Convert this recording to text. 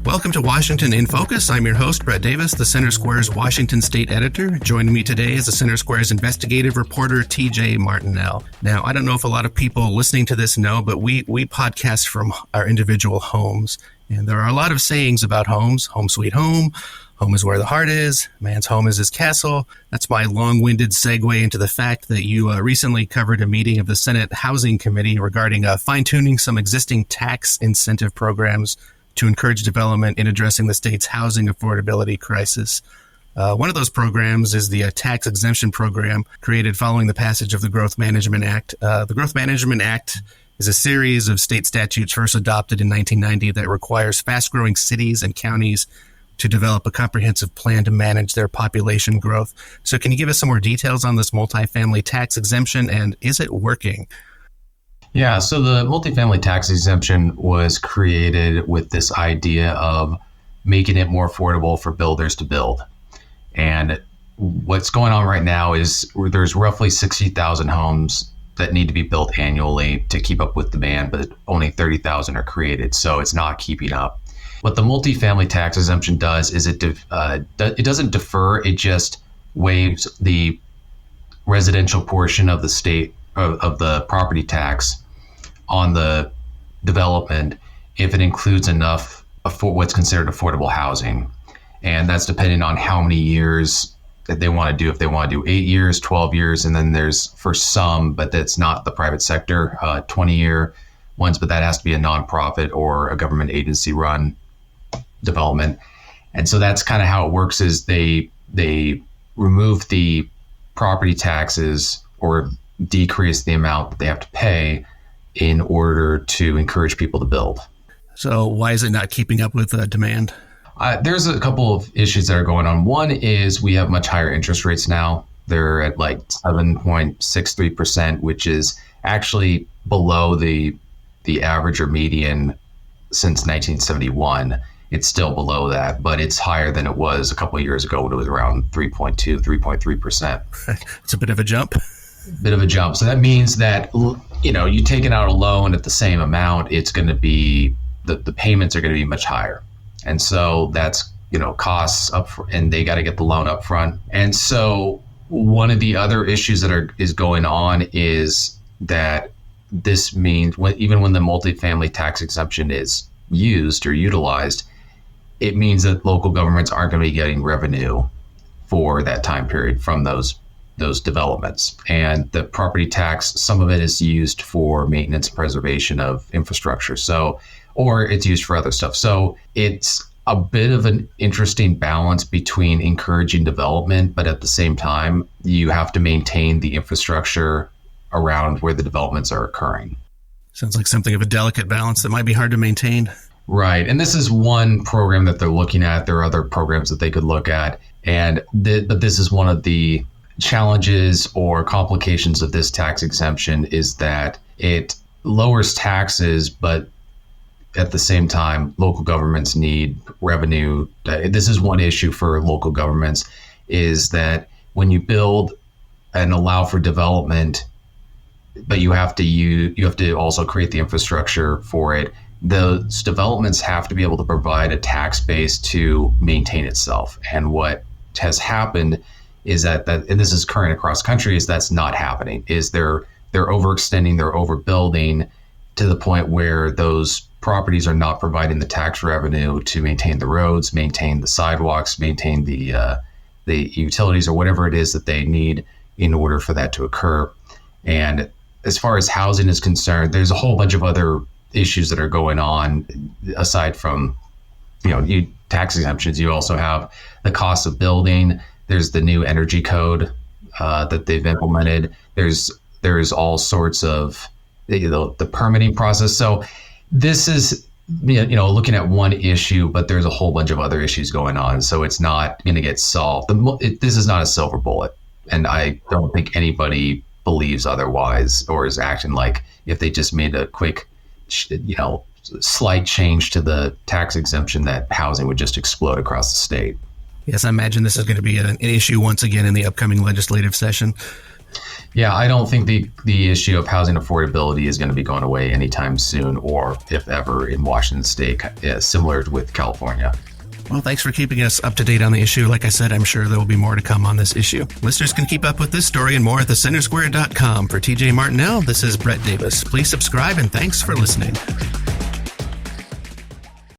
Welcome to Washington in Focus. I'm your host, Brett Davis, the Center Square's Washington State Editor. Joining me today is the Center Square's investigative reporter, TJ Martinell. Now, I don't know if a lot of people listening to this know, but we podcast from our individual homes. And there are a lot of sayings about homes. Home sweet home. Home is where the heart is. Man's home is his castle. That's my long-winded segue into the fact that you recently covered a meeting of the Senate Housing Committee regarding fine-tuning some existing tax incentive programs to encourage development in addressing the state's housing affordability crisis. One of those programs is the tax exemption program created following the passage of the Growth Management Act. The Growth Management Act is a series of state statutes first adopted in 1990 that requires fast-growing cities and counties to develop a comprehensive plan to manage their population growth. So can you give us some more details on this multifamily tax exemption, and is it working? Yeah, so the multifamily tax exemption was created with this idea of making it more affordable for builders to build. And what's going on right now is there's roughly 60,000 homes that need to be built annually to keep up with demand, but only 30,000 are created, so it's not keeping up. What the multifamily tax exemption does is it doesn't defer, it just waives the residential portion of the state of the property tax on the development if it includes enough for what's considered affordable housing. And that's depending on how many years that they want to do. If they want to do 8 years, 12 years, and then there's for some, but that's not the private sector, 20-year ones, but that has to be a nonprofit or a government agency run development. And so that's kind of how it works is they remove the property taxes or decrease the amount that they have to pay in order to encourage people to build. So why is it not keeping up with demand? There's a couple of issues that are going on. One is we have much higher interest rates now. They're at like 7.63%, which is actually below the average or median since 1971. It's still below that, but it's higher than it was a couple of years ago when it was around 3.2, 3.3%. It's a bit of a jump. So that means that, you taking out a loan at the same amount, it's going to be, the payments are going to be much higher. And so that's, costs up, and they got to get the loan up front. And so one of the other issues that is going on is that this means even when the multifamily tax exemption is used or utilized, it means that local governments aren't going to be getting revenue for that time period from those developments. And the property tax, some of it is used for maintenance and preservation of infrastructure. Or it's used for other stuff. So it's a bit of an interesting balance between encouraging development, but at the same time, you have to maintain the infrastructure around where the developments are occurring. Sounds like something of a delicate balance that might be hard to maintain. Right. And this is one program that they're looking at. There are other programs that they could look at. But this is one of the challenges or complications of this tax exemption is that it lowers taxes, but at the same time, local governments need revenue. This is one issue for local governments is that when you build and allow for development, but you have to also create the infrastructure for it. Those developments have to be able to provide a tax base to maintain itself. And what has happened is that and this is current across country, is that's not happening. Is they're overextending, they're overbuilding to the point where those properties are not providing the tax revenue to maintain the roads, maintain the sidewalks, maintain the utilities or whatever it is that they need in order for that to occur. And as far as housing is concerned, there's a whole bunch of other issues that are going on aside from, tax exemptions. You also have the cost of building. There's the new energy code that they've implemented. There's all sorts of the permitting process. So this is looking at one issue, but there's a whole bunch of other issues going on. So it's not going to get solved. This is not a silver bullet, and I don't think anybody believes otherwise or is acting like if they just made a quick, slight change to the tax exemption that housing would just explode across the state. Yes, I imagine this is going to be an issue once again in the upcoming legislative session. Yeah, I don't think the issue of housing affordability is going to be going away anytime soon, or if ever, in Washington State, similar with California. Well, thanks for keeping us up to date on the issue. Like I said, I'm sure there will be more to come on this issue. Listeners can keep up with this story and more at thecentersquare.com. For TJ Martinell, this is Brett Davis. Please subscribe and thanks for listening.